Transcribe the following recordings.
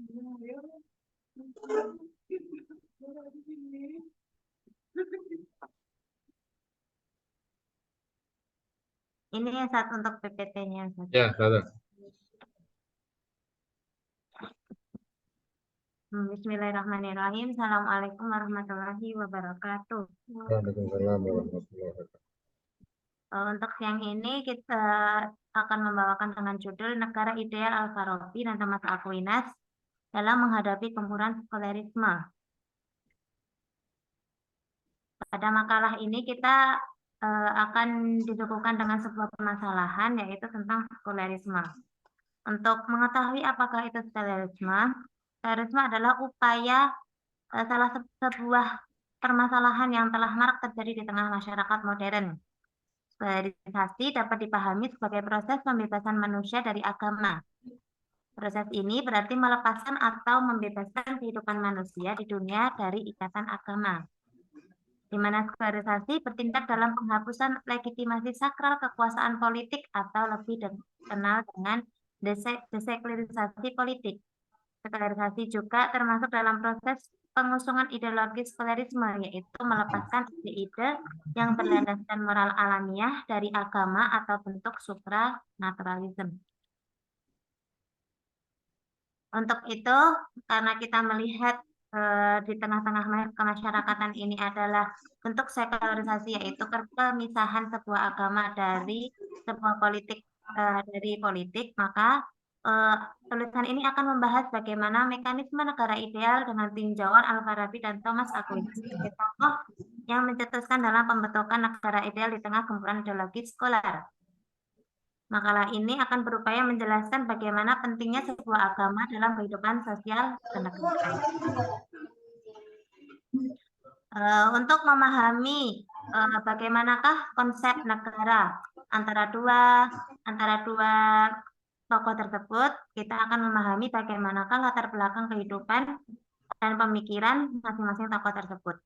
Ini saat untuk PPT-nya. Ya, satu. Bismillahirrahmanirrahim. Assalamualaikum warahmatullahi wabarakatuh. Waalaikumsalam warahmatullahi wabarakatuh. Untuk siang ini kita akan membawakan dengan judul Negara Ideal Al-Farabi dan Thomas Aquinas dalam menghadapi gempuran sekularisme. Pada makalah ini kita akan disuguhkan dengan sebuah permasalahan, yaitu tentang sekularisme. Untuk mengetahui apakah itu sekularisme, sekularisme adalah upaya salah sebuah permasalahan yang telah marak terjadi di tengah masyarakat modern. Sekularisasi dapat dipahami sebagai proses pembebasan manusia dari agama. Proses ini berarti melepaskan atau membebaskan kehidupan manusia di dunia dari ikatan agama, di mana sekularisasi bertindak dalam penghapusan legitimasi sakral kekuasaan politik atau lebih dikenal dengan desekularisasi politik. Sekularisasi juga termasuk dalam proses pengusungan ideologi sekularisme, yaitu melepaskan ide-ide yang berlandaskan moral alamiah dari agama atau bentuk supranaturalisme. Untuk itu, karena kita melihat di tengah-tengah kemasyarakatan ini adalah bentuk sekularisasi, yaitu pemisahan sebuah agama dari sebuah politik, maka tulisan ini akan membahas bagaimana mekanisme negara ideal dengan tinjauan Al-Farabi dan Thomas Aquinas sebagai tokoh yang mencetuskan dalam pembentukan negara ideal di tengah gempuran ideologi sekuler. Makalah ini akan berupaya menjelaskan bagaimana pentingnya sebuah agama dalam kehidupan sosial kenegaraan. Untuk memahami bagaimanakah konsep negara antara dua tokoh tersebut, kita akan memahami bagaimanakah latar belakang kehidupan dan pemikiran masing-masing tokoh tersebut.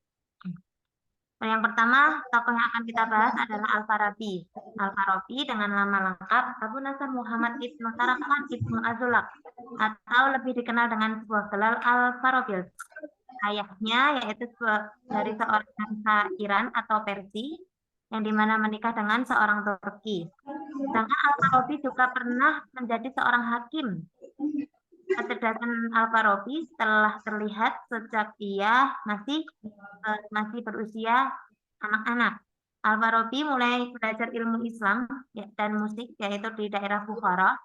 Yang pertama, tokoh yang akan kita bahas adalah Al-Farabi. Al-Farabi dengan nama lengkap Abu Nasr Muhammad Ibnu Tarakan Ibnu Azulak, atau lebih dikenal dengan sebuah gelar Al-Farabi. Ayahnya yaitu dari seorang bangsa Iran atau Persia, yang dimana menikah dengan seorang Turki. Sedangkan Al-Farabi juga pernah menjadi seorang hakim. Kecerdasan Al-Farabi telah terlihat sejak ia masih berusia anak-anak. Al-Farabi mulai belajar ilmu Islam dan musik, yaitu di daerah Bukhara,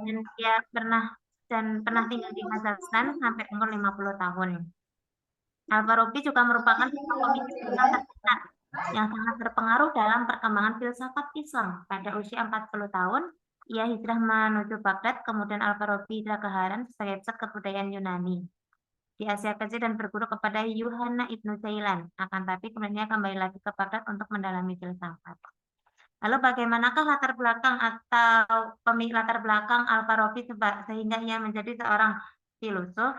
dan dia pernah tinggal di Kazakhstan sampai umur 50 tahun. Al-Farabi juga merupakan seorang pemikir Islam terkenal yang sangat berpengaruh dalam perkembangan filsafat Islam. Pada usia 40 tahun, ia hijrah menuju Baghdad, kemudian Al-Farabi hijrah ke Haran sebagai pusat kebudayaan Yunani di Asia Kecil dan berguru kepada Yuhanna Ibnu Cailan. Akan tapi kemudian ia kembali lagi ke Baghdad untuk mendalami filsafat. Lalu bagaimanakah latar belakang Al-Farabi sehingga ia menjadi seorang filosof?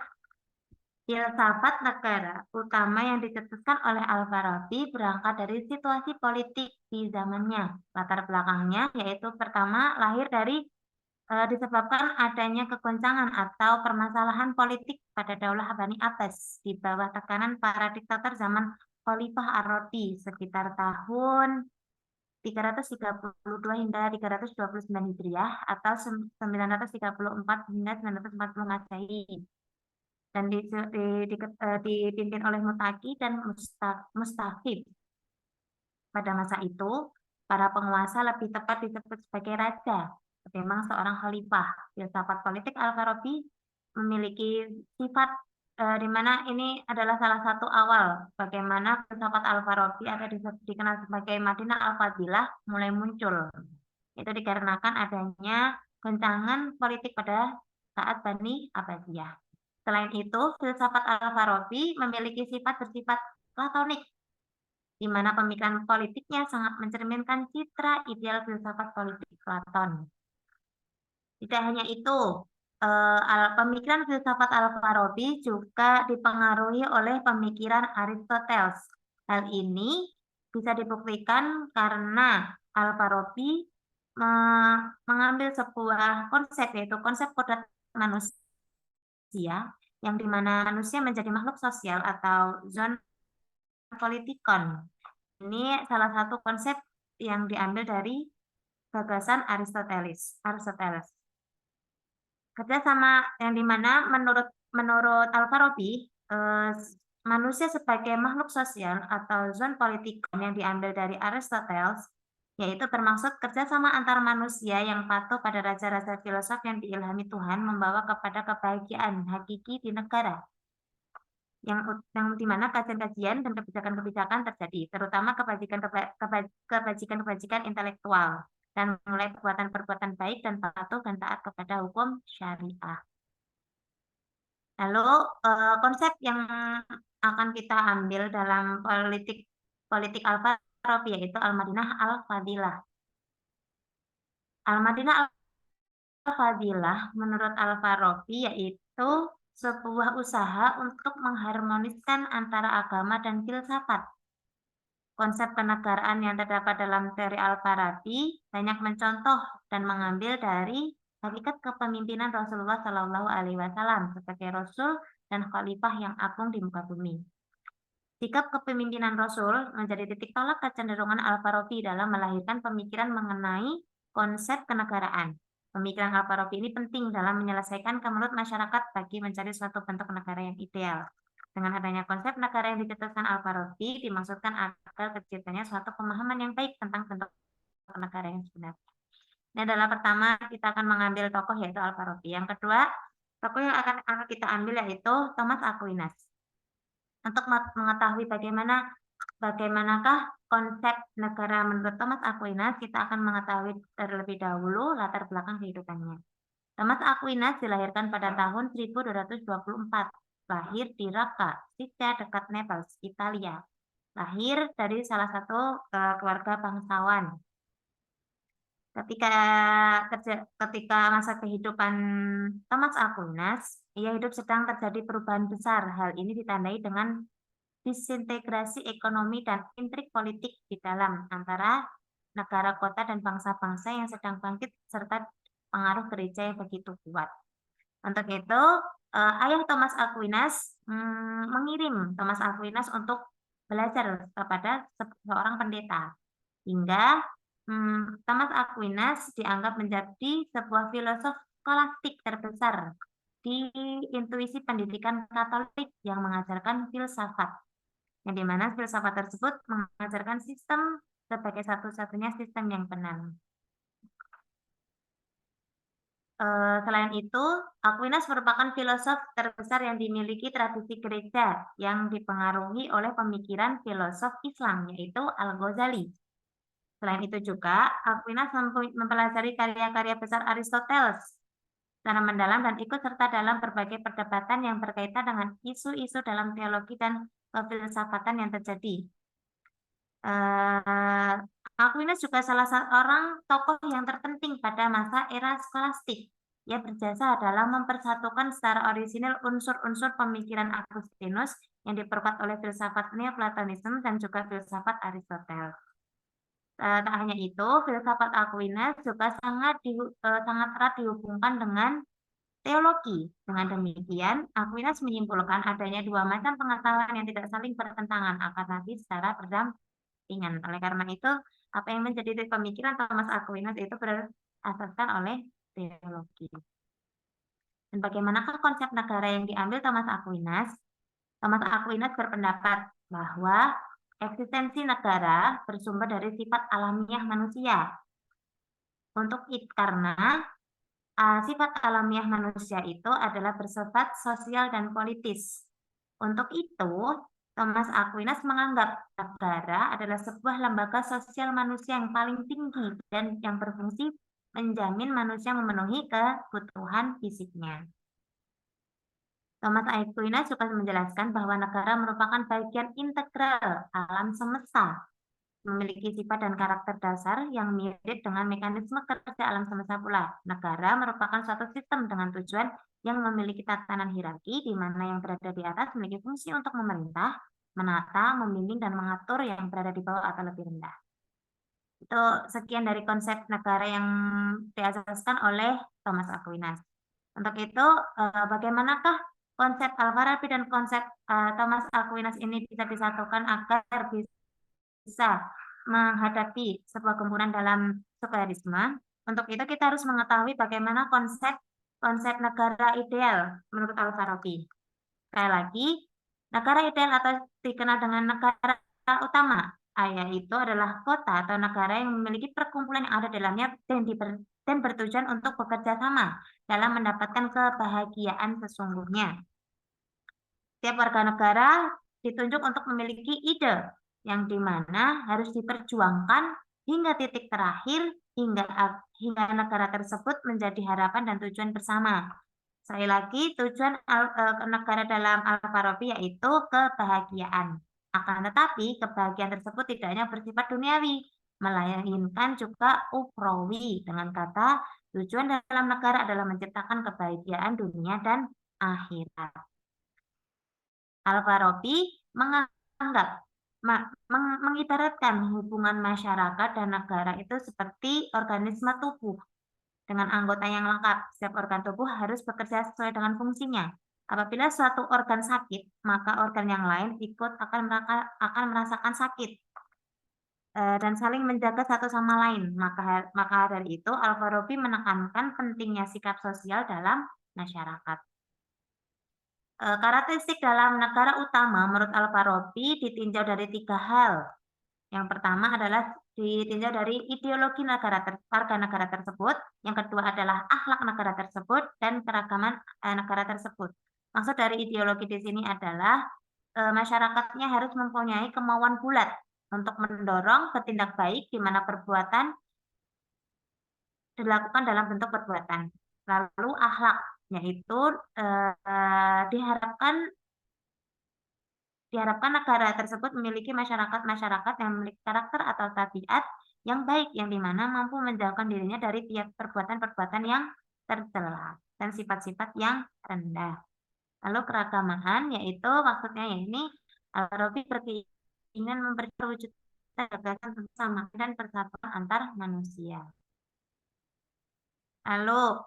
Filsafat negara utama yang dicetuskan oleh Al-Farabi berangkat dari situasi politik di zamannya. Latar belakangnya yaitu pertama lahir dari disebabkan adanya kegoncangan atau permasalahan politik pada Daulah Bani Abbas di bawah tekanan para diktator zaman Khalifah Ar-Rasyid sekitar tahun 332 hingga 329 Hijriah atau 934 hingga 940 Masehi, dan dipimpin oleh Mutaki dan Mustafid. Pada masa itu, para penguasa lebih tepat disebut sebagai raja ketimbang seorang khalifah. Filsafat politik Al-Farabi memiliki sifat di mana ini adalah salah satu awal bagaimana filsafat Al-Farabi atau dikenal sebagai Madinah Al-Fadilah mulai muncul. Itu dikarenakan adanya goncangan politik pada saat Bani Abbasiyah. Selain itu, filsafat Al-Farabi memiliki sifat bersifat platonik, di mana pemikiran politiknya sangat mencerminkan citra ideal filsafat politik Platon. Tidak hanya itu, pemikiran filsafat Al-Farabi juga dipengaruhi oleh pemikiran Aristoteles. Hal ini bisa dibuktikan karena Al-Farabi mengambil sebuah konsep, yaitu konsep kodrat manusia yang dimana manusia menjadi makhluk sosial atau zoon politikon. Ini salah satu konsep yang diambil dari gagasan Aristoteles. Kerjasama yang dimana menurut Al-Farabi, manusia sebagai makhluk sosial atau zoon politikon yang diambil dari Aristoteles, yaitu bermaksud kerjasama antar manusia yang patuh pada raja-raja filosof yang diilhami Tuhan membawa kepada kebahagiaan hakiki di negara. Yang dimana kajian-kajian dan kebijakan-kebijakan terjadi, terutama kebajikan intelektual, dan mulai perbuatan-perbuatan baik dan patuh dan taat kepada hukum syariah. Lalu konsep yang akan kita ambil dalam politik Al-Farabi yaitu Al-Madinah Al-Fadilah. Al-Madinah Al-Fadilah menurut Al-Farabi yaitu sebuah usaha untuk mengharmoniskan antara agama dan filsafat. Konsep kenegaraan yang terdapat dalam teori Al-Farabi banyak mencontoh dan mengambil dari hakikat kepemimpinan Rasulullah Shallallahu Alaihi Wasallam sebagai Rasul dan Khalifah yang agung di muka bumi. Sikap kepemimpinan Rasul menjadi titik tolak kecenderungan Al-Farabi dalam melahirkan pemikiran mengenai konsep kenegaraan. Pemikiran Al-Farabi ini penting dalam menyelesaikan kemelut masyarakat bagi mencari suatu bentuk negara yang ideal. Dengan adanya konsep negara yang dicetuskan Al-Farabi, dimaksudkan agar terciptanya suatu pemahaman yang baik tentang bentuk negara yang sebenarnya. Ini adalah pertama, kita akan mengambil tokoh yaitu Al-Farabi. Yang kedua, tokoh yang akan kita ambil yaitu Thomas Aquinas. Untuk mengetahui bagaimanakah konsep negara menurut Thomas Aquinas, kita akan mengetahui terlebih dahulu latar belakang kehidupannya. Thomas Aquinas dilahirkan pada tahun 1224, lahir di Raqqa, Sicca dekat Naples, Italia. Lahir dari salah satu keluarga bangsawan. Ketika masa kehidupan Thomas Aquinas, ia hidup sedang terjadi perubahan besar. Hal ini ditandai dengan disintegrasi ekonomi dan intrik politik di dalam antara negara kota dan bangsa-bangsa yang sedang bangkit serta pengaruh gereja yang begitu kuat. Untuk itu, ayah Thomas Aquinas mengirim Thomas Aquinas untuk belajar kepada seorang pendeta. Hingga Thomas Aquinas dianggap menjadi sebuah filosof skolastik terbesar di intuisi pendidikan Katolik yang mengajarkan filsafat. Yang dimana filsafat tersebut mengajarkan sistem sebagai satu-satunya sistem yang benar. Selain itu, Aquinas merupakan filosof terbesar yang dimiliki tradisi gereja yang dipengaruhi oleh pemikiran filosof Islam, yaitu Al-Ghazali. Selain itu juga, Aquinas mempelajari karya-karya besar Aristoteles secara mendalam dan ikut serta dalam berbagai perdebatan yang berkaitan dengan isu-isu dalam teologi dan kefilsafatan yang terjadi. Aquinas juga salah seorang tokoh yang terpenting pada masa era skolastik. Ia berjasa dalam mempersatukan secara orisinal unsur-unsur pemikiran Agustinus yang diperkuat oleh filsafat Neoplatonisme dan juga filsafat Aristoteles. Tak hanya itu, filsafat Aquinas juga sangat erat dihubungkan dengan teologi. Dengan demikian, Aquinas menyimpulkan adanya dua macam pengetahuan yang tidak saling bertentangan, akan tetapi secara berdampingan. Oleh karena itu, apa yang menjadi pemikiran Thomas Aquinas itu berasaskan oleh teologi. Dan bagaimanakah konsep negara yang diambil Thomas Aquinas? Thomas Aquinas berpendapat bahwa eksistensi negara bersumber dari sifat alamiah manusia. Karena sifat alamiah manusia itu adalah bersifat sosial dan politis. Untuk itu, Thomas Aquinas menganggap negara adalah sebuah lembaga sosial manusia yang paling tinggi dan yang berfungsi menjamin manusia memenuhi kebutuhan fisiknya. Thomas Aquinas juga menjelaskan bahwa negara merupakan bagian integral alam semesta, memiliki sifat dan karakter dasar yang mirip dengan mekanisme kerja alam semesta pula. Negara merupakan suatu sistem dengan tujuan yang memiliki tatanan hierarki, di mana yang berada di atas memiliki fungsi untuk memerintah, menata, membimbing, dan mengatur yang berada di bawah atau lebih rendah. Itu sekian dari konsep negara yang diasaskan oleh Thomas Aquinas. Untuk itu, bagaimanakah konsep Al-Farabi dan konsep Thomas Aquinas ini bisa disatukan agar bisa menghadapi sebuah gempuran dalam sekularisme? Untuk itu kita harus mengetahui bagaimana konsep negara ideal menurut Al-Farabi. Sekali lagi, negara ideal atau dikenal dengan negara utama, yaitu adalah kota atau negara yang memiliki perkumpulan yang ada dalamnya dan bertujuan untuk bekerja sama dalam mendapatkan kebahagiaan sesungguhnya. Setiap warga negara ditunjuk untuk memiliki ide yang dimana harus diperjuangkan hingga titik terakhir hingga negara tersebut menjadi harapan dan tujuan bersama. Sekali lagi, tujuan negara dalam Al-Farabi yaitu kebahagiaan. Akan tetapi, kebahagiaan tersebut tidak hanya bersifat duniawi, melainkan juga ukhrawi. Dengan kata, tujuan dalam negara adalah menciptakan kebahagiaan dunia dan akhirat. Al-Farabi menganggap mengibaratkan hubungan masyarakat dan negara itu seperti organisme tubuh dengan anggota yang lengkap. Setiap organ tubuh harus bekerja sesuai dengan fungsinya. Apabila suatu organ sakit, maka organ yang lain ikut akan merasakan sakit dan saling menjaga satu sama lain. Maka dari itu Al-Farabi menekankan pentingnya sikap sosial dalam masyarakat. Karakteristik dalam negara utama menurut Al-Farabi ditinjau dari 3 hal. Yang pertama adalah ditinjau dari ideologi warga negara tersebut, yang kedua adalah akhlak negara tersebut, dan keragaman negara tersebut. Maksud dari ideologi di sini adalah masyarakatnya harus mempunyai kemauan bulat untuk mendorong bertindak baik di mana perbuatan dilakukan dalam bentuk perbuatan. Lalu akhlak, yaitu diharapkan negara tersebut memiliki masyarakat yang memiliki karakter atau tabiat yang baik, yang dimana mampu menjauhkan dirinya dari tiap perbuatan-perbuatan yang tercela dan sifat-sifat yang rendah. Lalu keragaman, yaitu maksudnya ini Al-Farabi berkeinginan memberi perwujudan gagasan kebersamaan dan persatuan antar manusia. Lalu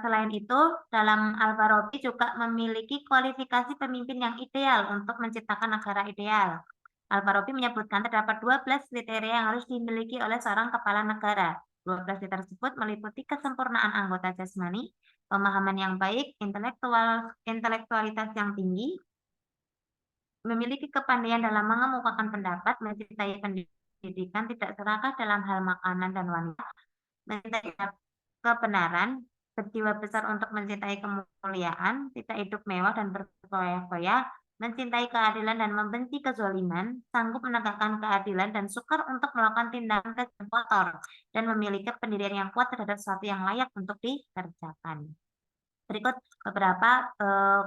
selain itu, dalam Al-Farabi juga memiliki kualifikasi pemimpin yang ideal untuk menciptakan negara ideal. Al-Farabi menyebutkan terdapat 12 kriteria yang harus dimiliki oleh seorang kepala negara. 12 tersebut meliputi kesempurnaan anggota jasmani, pemahaman yang baik, intelektualitas yang tinggi, memiliki kepandaian dalam mengemukakan pendapat, mencintai pendidikan, tidak serakah dalam hal makanan dan wanita, mencintai kebenaran, berjiwa besar untuk mencintai kemuliaan, tidak hidup mewah dan berfoya-foya, mencintai keadilan dan membenci kezaliman, sanggup menegakkan keadilan dan sukar untuk melakukan tindakan kejam kotor, dan memiliki pendirian yang kuat terhadap sesuatu yang layak untuk dikerjakan. Berikut beberapa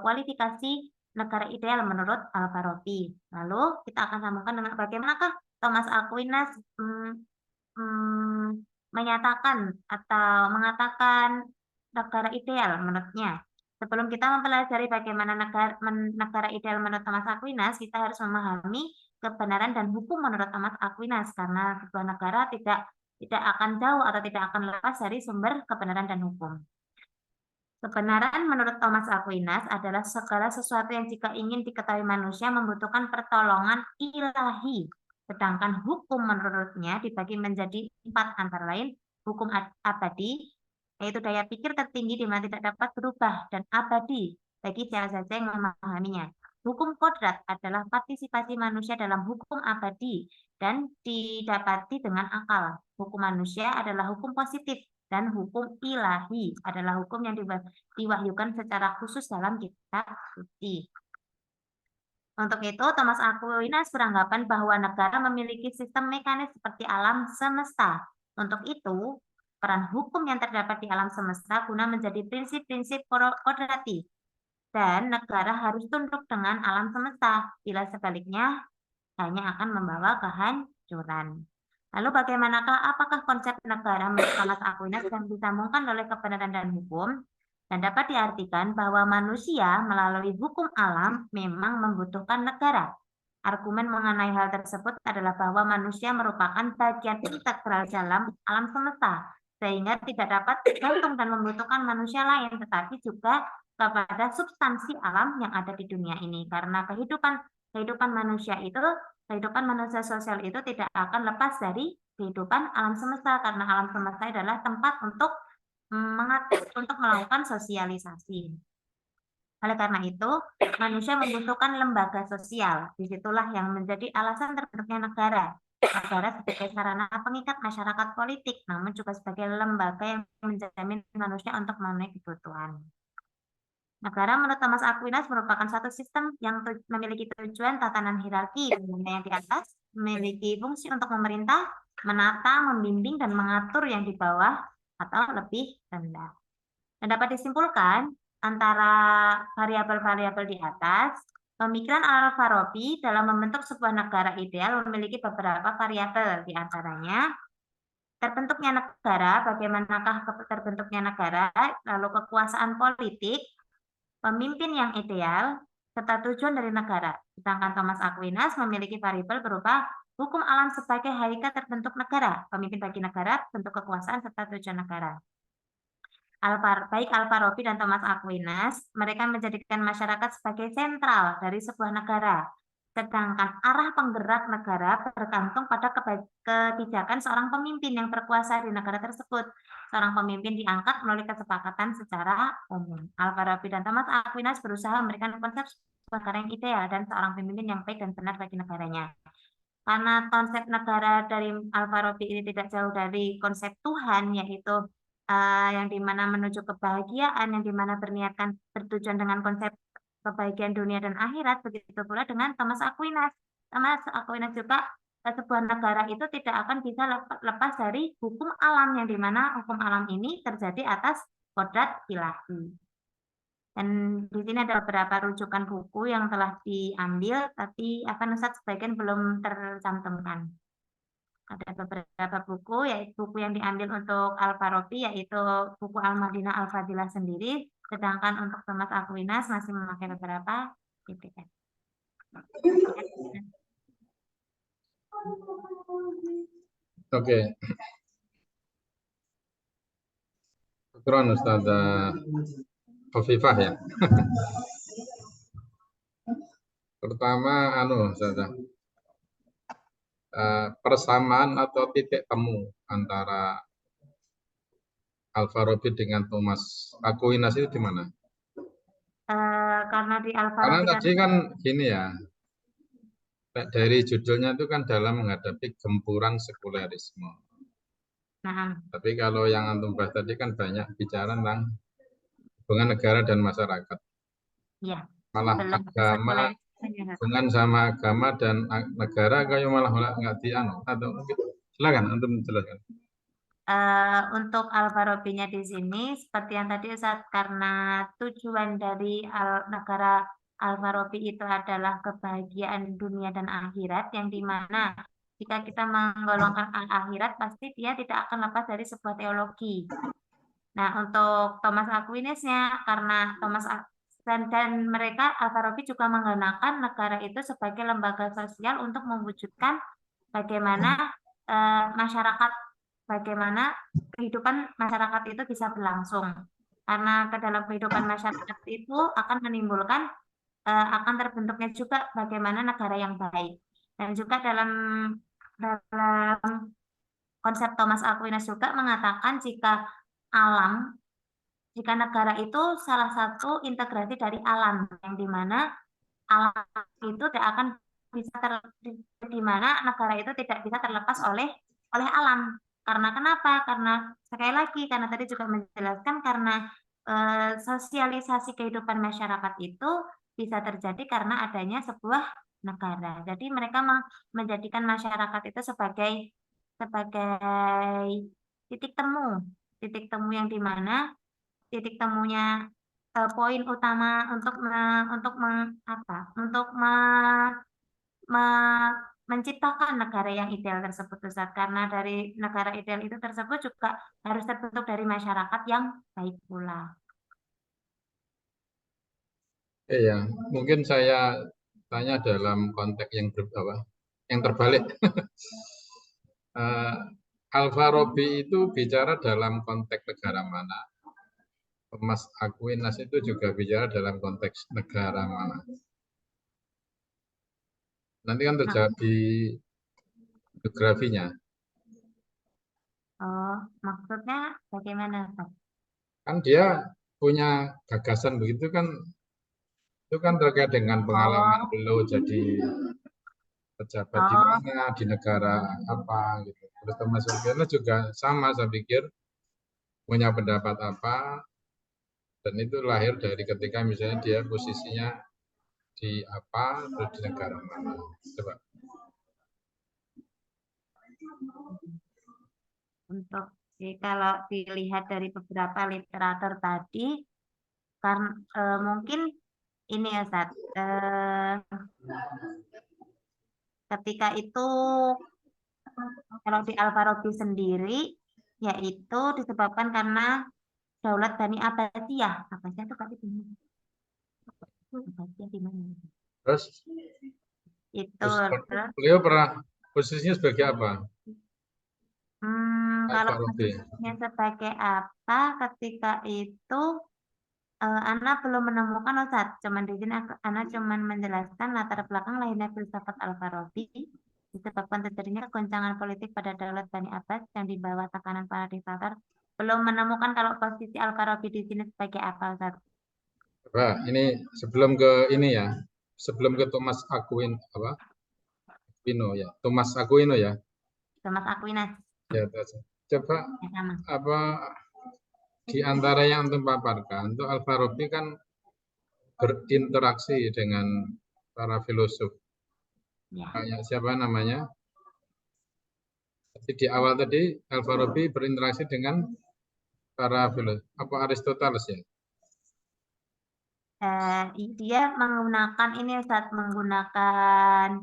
kualifikasi negara ideal menurut Al-Farabi. Lalu kita akan sambungkan dengan bagaimanakah Thomas Aquinas menyatakan atau mengatakan negara ideal menurutnya. Sebelum kita mempelajari bagaimana negara ideal menurut Thomas Aquinas, kita harus memahami kebenaran dan hukum menurut Thomas Aquinas, karena sebuah negara tidak akan jauh atau tidak akan lepas dari sumber kebenaran dan hukum. Kebenaran menurut Thomas Aquinas adalah segala sesuatu yang jika ingin diketahui manusia membutuhkan pertolongan ilahi. Sedangkan hukum menurutnya dibagi menjadi 4, antara lain hukum abadi, yaitu daya pikir tertinggi di mana tidak dapat berubah dan abadi bagi siapa saja yang memahaminya. Hukum kodrat adalah partisipasi manusia dalam hukum abadi dan didapati dengan akal. Hukum manusia adalah hukum positif, dan hukum ilahi adalah hukum yang diwahyukan secara khusus dalam kitab suci. Untuk itu, Thomas Aquinas beranggapan bahwa negara memiliki sistem mekanis seperti alam semesta. Untuk itu, peran hukum yang terdapat di alam semesta guna menjadi prinsip-prinsip kodrati, dan negara harus tunduk dengan alam semesta. Bila sebaliknya, hanya akan membawa kehancuran. Lalu apakah konsep negara menurut Thomas Aquinas yang disambungkan oleh kebenaran dan hukum? Dan dapat diartikan bahwa manusia melalui hukum alam memang membutuhkan negara. Argumen mengenai hal tersebut adalah bahwa manusia merupakan bagian integral dalam alam semesta. sehingga tidak dapat bergantung dan membutuhkan manusia lain, tetapi juga kepada substansi alam yang ada di dunia ini. Karena kehidupan manusia sosial itu tidak akan lepas dari kehidupan alam semesta, karena alam semesta adalah tempat untuk melakukan sosialisasi. Oleh karena itu, manusia membutuhkan lembaga sosial. Disitulah yang menjadi alasan terbentuknya negara. Negara sebagai sarana pengikat masyarakat politik, namun juga sebagai lembaga yang menjamin manusia untuk memenuhi kebutuhan. Negara menurut Thomas Aquinas merupakan satu sistem yang memiliki tujuan tatanan hierarki, di mana yang di atas memiliki fungsi untuk memerintah, menata, membimbing, dan mengatur yang di bawah atau lebih rendah. Dan dapat disimpulkan antara variabel-variabel di atas, pemikiran Al-Farabi dalam membentuk sebuah negara ideal memiliki beberapa variabel, di antaranya terbentuknya negara, bagaimanakah terbentuknya negara, lalu kekuasaan politik, pemimpin yang ideal, serta tujuan dari negara. Sedangkan Thomas Aquinas memiliki variabel berupa hukum alam sebagai hakikat terbentuk negara, pemimpin bagi negara, bentuk kekuasaan, serta tujuan negara. Baik Al-Farabi dan Thomas Aquinas, mereka menjadikan masyarakat sebagai sentral dari sebuah negara. Sedangkan arah penggerak negara bergantung pada kebijakan seorang pemimpin yang berkuasa di negara tersebut. Seorang pemimpin diangkat melalui kesepakatan secara umum. Al-Farabi dan Thomas Aquinas berusaha memberikan konsep negara yang ideal dan seorang pemimpin yang baik dan benar bagi negaranya. Karena konsep negara dari Al-Farabi ini tidak jauh dari konsep Tuhan, yaitu yang dimana menuju kebahagiaan, yang dimana bertujuan dengan konsep kebahagiaan dunia dan akhirat, begitu pula dengan Thomas Aquinas. Thomas Aquinas juga sebuah negara itu tidak akan bisa lepas dari hukum alam, yang dimana hukum alam ini terjadi atas kodrat ilahi. Dan di sini ada beberapa rujukan buku yang telah diambil, tapi Ustadz sebagian belum tercantumkan. Ada beberapa buku, yaitu buku yang diambil untuk Al-Farabi, yaitu buku Al-Madinah Al-Fadilah sendiri, sedangkan untuk Thomas Aquinas masih memakai beberapa PDF. Oke. Syukran Ustazah Khofifah ya. Pertama, Ustazah, persamaan atau titik temu antara Al-Farabi dengan Thomas Aquinas itu di mana? Karena di Karena Al-Farabi tadi kan gini ya, dari judulnya itu kan dalam menghadapi gempuran sekulerisme. Nah, Tapi kalau yang antum bahas tadi kan banyak bicara tentang hubungan negara dan masyarakat. ya, Malah belum agama, hubungan sama agama dan negara kayak malah nggak atau mungkin silakan antum jelaskan. Untuk Al-Farabinya di sini, seperti yang tadi Ustaz, karena tujuan dari negara Al-Farabi itu adalah kebahagiaan dunia dan akhirat, yang dimana jika kita menggolongkan akhirat, pasti dia tidak akan lepas dari sebuah teologi. Nah, untuk Thomas Aquinas-nya, karena dan mereka Al-Farabi juga menggunakan negara itu sebagai lembaga sosial untuk mewujudkan bagaimana bagaimana kehidupan masyarakat itu bisa berlangsung. Karena ke dalam kehidupan masyarakat itu akan menimbulkan akan terbentuknya juga bagaimana negara yang baik. Dan juga dalam konsep Thomas Aquinas juga mengatakan jika negara itu salah satu integrasi dari alam, yang dimana alam itu tidak akan bisa di mana negara itu tidak bisa terlepas oleh alam. Karena kenapa? Karena sekali lagi, karena tadi juga menjelaskan, karena sosialisasi kehidupan masyarakat itu bisa terjadi karena adanya sebuah negara. Jadi mereka menjadikan masyarakat itu sebagai titik temu yang dimana titik temunya poin utama untuk menciptakan negara yang ideal tersebut, Ustaz. Karena dari negara ideal itu tersebut juga harus terbentuk dari masyarakat yang baik pula. Iya, mungkin saya tanya dalam konteks yang terbalik. Al-Farabi itu bicara dalam konteks negara mana? Thomas Aquinas itu juga bicara dalam konteks negara mana? Nanti kan terjadi biografinya. Oh, maksudnya bagaimana, Pak? Kan dia punya gagasan begitu kan, itu kan terkait dengan pengalaman Oh, beliau jadi pejabat di oh, mana, di negara apa gitu. Terus Thomas Aquinas juga sama, saya pikir punya pendapat apa, dan itu lahir dari ketika misalnya dia posisinya di apa, terus di negara mana. Coba. untuk kalau dilihat dari beberapa literatur tadi, karena mungkin ini ya, Sat, ketika itu kalau di Al-Farabi sendiri, yaitu disebabkan karena Daulat Bani Abbasiyah. Abbasiyah itu kali di mana? Abbasiyah di mana? Terus Itu terus beliau pernah posisinya sebagai apa? kalau Al-Farabi. posisinya sebagai apa ketika itu Ana belum menemukan Ustaz. Cuman di sini Ana cuman menjelaskan latar belakang lahirnya filsafat Al-Farabi disebabkan terjadinya kegoncangan politik pada Daulat Bani Abbas yang di bawah tekanan para diktator. Belum menemukan kalau posisi Al-Farabi di sini sebagai apa, Ustaz. Coba ini sebelum ke ini ya, sebelum ke Thomas Aquino ya, Thomas Aquino ya. Thomas Aquinas. Ya, terus. Coba Ya, sama. apa di antara yang antum paparkan, itu Al-Farabi kan berinteraksi dengan para filosof. Ya. Kayak siapa namanya? Jadi di awal tadi Al-Farabi berinteraksi dengan para filosof. Apa Aristoteles ya? Dia menggunakan ini Ustaz, menggunakan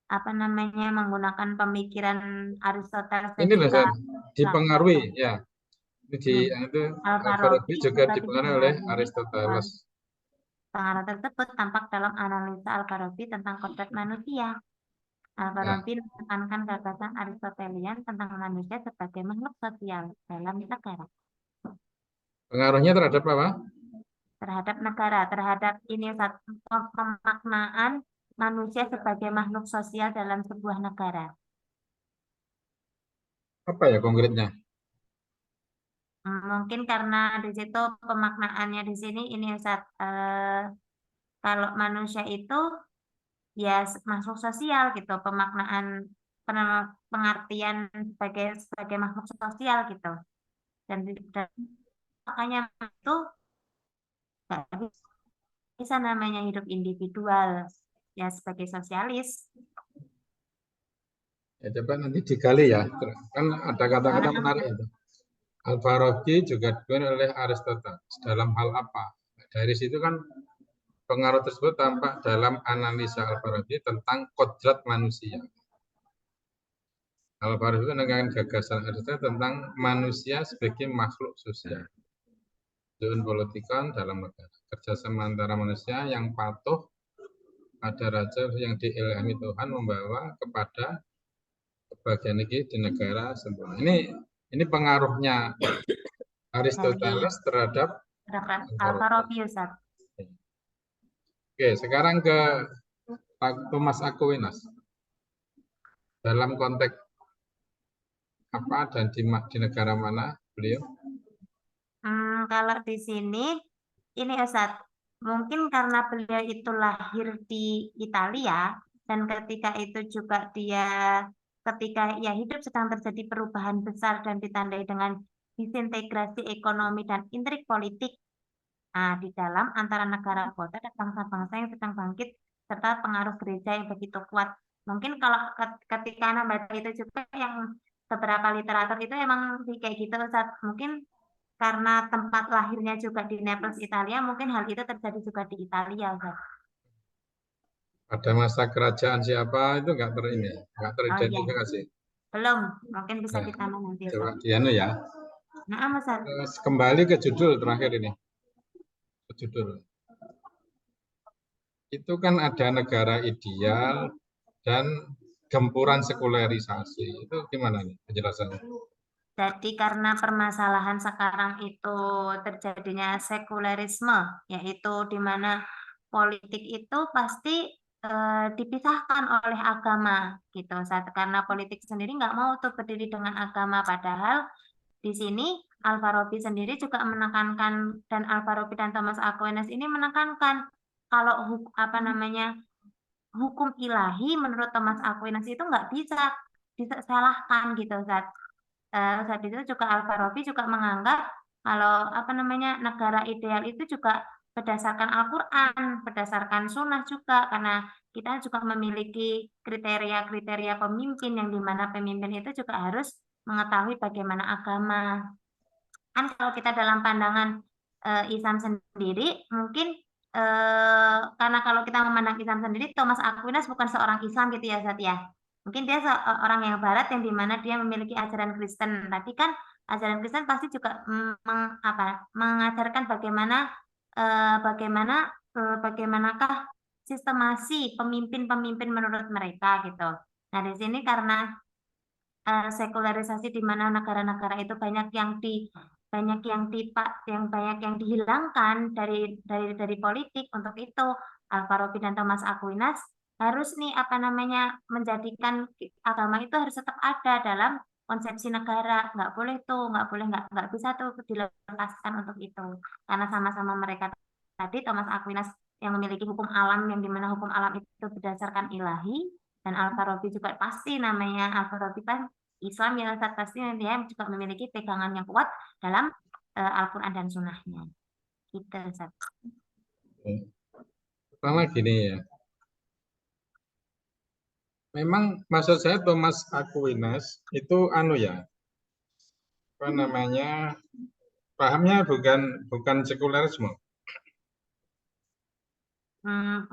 apa namanya, menggunakan pemikiran Aristoteles dan Ini loh, juga dipengaruhi Plato. ya. Ini di Nih, itu Al-Farabi Al-Farabi juga juga dipengaruhi oleh dipengaruhi. Aristoteles. Pengaruh tersebut tampak dalam analisa Al-Farabi tentang kodrat manusia. Nah, Al-Farabi menekankan gagasan Aristotelian tentang manusia sebagai makhluk sosial dalam negara. pengaruhnya terhadap apa? Terhadap negara, terhadap ini pemaknaan manusia sebagai makhluk sosial dalam sebuah negara. Apa ya konkretnya? Mungkin karena di situ pemaknaannya di sini ini Ustaz, kalau manusia itu ya makhluk sosial gitu, pemaknaan pengertian sebagai makhluk sosial gitu. Dan makanya itu nggak bisa namanya hidup individual ya sebagai sosialis. Ya, coba nanti digali ya. Kan ada kata-kata menarik itu. Al-Farabi juga dipengaruhi oleh Aristoteles. Dalam hal apa? Dari situ kan pengaruh tersebut tampak dalam analisa Al-Farabi tentang kodrat manusia. Al-Farabi itu menekankan gagasan Aristoteles tentang manusia sebagai makhluk sosial. Deun politikon dalam negara. Kerjasama antara manusia yang patuh pada raja yang diilhami Tuhan membawa kepada kebahagiaan di negara sempurna. Ini pengaruhnya Dari Aristoteles terhadap Al-Farabi Ustaz. Oke, sekarang ke Thomas Aquinas. Dalam konteks apa dan di negara mana beliau? Kalau di sini ini Ustaz, mungkin karena beliau itu lahir di Italia dan ketika itu juga ketika ya hidup sedang terjadi perubahan besar dan ditandai dengan disintegrasi ekonomi dan intrik politik di dalam antara negara kota dan bangsa-bangsa yang sedang bangkit serta pengaruh gereja yang begitu kuat. Mungkin kalau ketika Anda baca itu juga yang beberapa literatur itu emang kayak gitu Ustaz. Mungkin karena tempat lahirnya juga di Naples, Italia, mungkin hal itu terjadi juga di Italia, Ustaz. Pada masa kerajaan siapa itu nggak Oh iya, teridentifikasi. belum. Mungkin bisa Nah, ditambah nanti, coba Ustaz. dianu ya. Nah, Ustaz. Terus kembali ke judul terakhir ini. Ke judul. Itu kan ada negara ideal dan gempuran sekularisasi. Itu gimana nih penjelasannya? Jadi karena permasalahan sekarang itu terjadinya sekularisme, yaitu di mana politik itu pasti dipisahkan oleh agama gitu. Karena politik sendiri nggak mau tuh berdiri dengan agama, padahal di sini Al-Farabi sendiri juga menekankan, dan Al-Farabi dan Thomas Aquinas ini menekankan kalau hukum ilahi menurut Thomas Aquinas itu nggak bisa disalahkan gitu, Ustaz. Saat itu juga Al-Farabi juga menganggap kalau negara ideal itu juga berdasarkan Al-Quran, berdasarkan sunnah juga, karena kita juga memiliki kriteria-kriteria pemimpin yang dimana pemimpin itu juga harus mengetahui bagaimana agama. Kan kalau kita dalam pandangan Islam sendiri, mungkin karena kalau kita memandang Islam sendiri, Thomas Aquinas bukan seorang Islam gitu ya, Zat ya. Mungkin dia orang yang Barat yang dimana dia memiliki ajaran Kristen. Tapi kan ajaran Kristen pasti juga mengajarkan bagaimanakah sistemasi pemimpin-pemimpin menurut mereka gitu. Nah, di sini karena sekularisasi di mana negara-negara itu banyak yang dihilangkan dari politik. Untuk itu Al-Farabi dan Thomas Aquinas harus menjadikan agama itu harus tetap ada dalam konsepsi negara, nggak bisa tuh dilepaskan untuk itu, karena sama-sama mereka tadi Thomas Aquinas yang memiliki hukum alam, yang dimana hukum alam itu berdasarkan ilahi, dan Al-Farabi juga pasti Al-Farabi kan Islam ya Ustaz, pasti dia juga memiliki pegangan yang kuat dalam Al-Quran dan Sunnahnya. Gitu Ustaz. Pertama gini ya, memang maksud saya Thomas Aquinas itu pahamnya bukan sekularisme.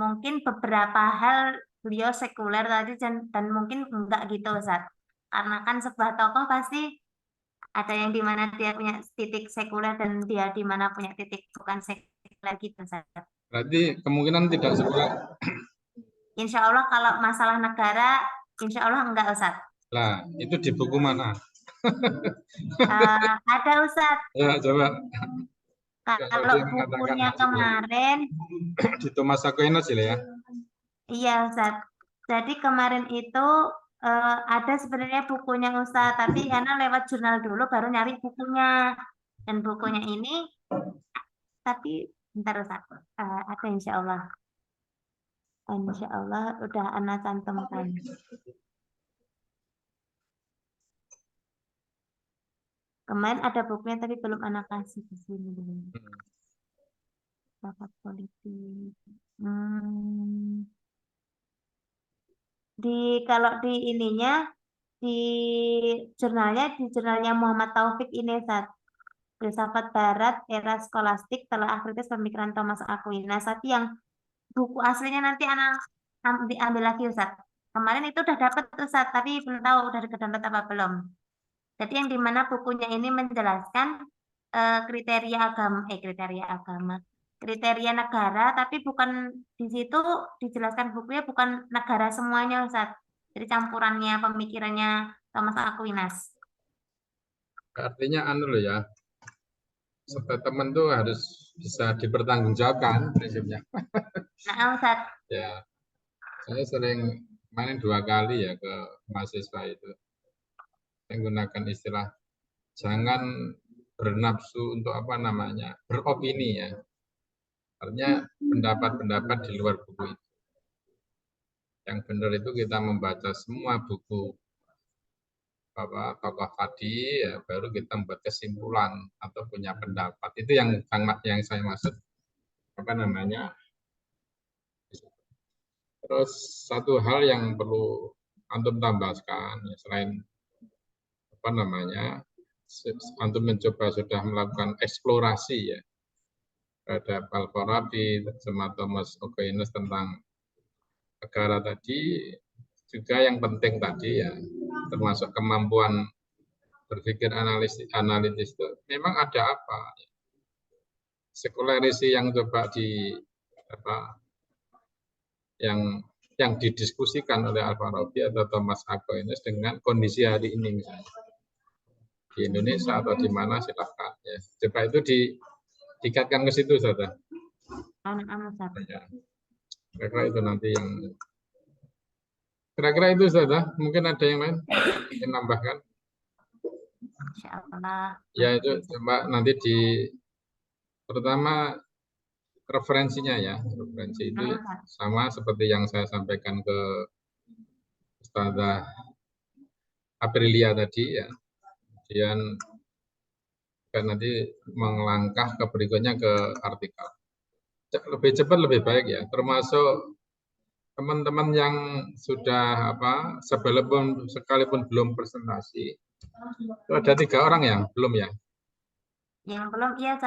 Mungkin beberapa hal beliau sekuler tadi dan mungkin enggak gitu Ustaz. Karena kan sebuah tokoh pasti ada yang dimana dia punya titik sekuler dan dia dimana punya titik bukan sekuler gitu Ustaz. Berarti kemungkinan tidak sekuler. Insya Allah kalau masalah negara, insya Allah enggak Ustaz. Lah, itu di buku mana? Ada Ustaz. Ya, coba. Kalau bukunya kemarin di Thomas Aquinas ya. Iya Ustaz. Jadi kemarin itu ada sebenarnya bukunya Ustaz, tapi karena lewat jurnal dulu baru nyari bukunya. Dan bukunya ini, tapi bentar Ustaz, ada insya Allah. Insya Allah udah Ana cantumkan. Kemarin ada bukunya tapi belum Ana kasih di sini belum. Bapak politik. Kalau di ininya di jurnalnya Muhammad Taufik ini Ustaz. Filsafat Barat era skolastik telah kritis pemikiran Thomas Aquinas. Tapi yang buku aslinya nanti anak diambil lagi Ustaz. Kemarin itu udah dapat Ustaz, tapi belum tahu udah ke-download apa belum. Jadi yang dimana bukunya ini menjelaskan kriteria negara, tapi bukan di situ dijelaskan bukunya bukan negara semuanya Ustaz. Jadi campurannya pemikirannya Thomas Aquinas. Artinya ya. Teman tuh harus bisa dipertanggungjawabkan prinsipnya. Nah, Ustaz. Ya, saya sering main 2 kali ya ke mahasiswa itu. Saya gunakan istilah jangan bernafsu untuk beropini ya. Artinya pendapat-pendapat di luar buku itu. Yang benar itu kita membaca semua buku tokoh tadi, ya, baru kita membuat kesimpulan atau punya pendapat. Itu yang saya maksud Terus satu hal yang perlu antum tambahkan, selain antum mencoba sudah melakukan eksplorasi ya terhadap Al-Farabi sama Thomas Aquinas tentang negara tadi, juga yang penting tadi ya termasuk kemampuan berpikir analitis itu memang ada apa sekulerisi yang coba yang didiskusikan oleh Al-Farabi atau Thomas Aquinas dengan kondisi hari ini misalnya. di Indonesia atau di mana silahkan ya. Coba itu dikatkan ke situ saja. Ustaz. Ya. Kira-kira itu nanti yang kira-kira itu saja. Mungkin ada yang lain ingin nambahkan? Insyaallah. Ya itu coba nanti pertama referensinya ya, referensi itu sama seperti yang saya sampaikan ke Ustazah Aprilia tadi ya. Kemudian nanti melangkah ke berikutnya ke artikel. Lebih cepat lebih baik ya, termasuk teman-teman yang sudah sekalipun belum presentasi. Itu ada 3 orang yang belum ya. Yang belum, iya.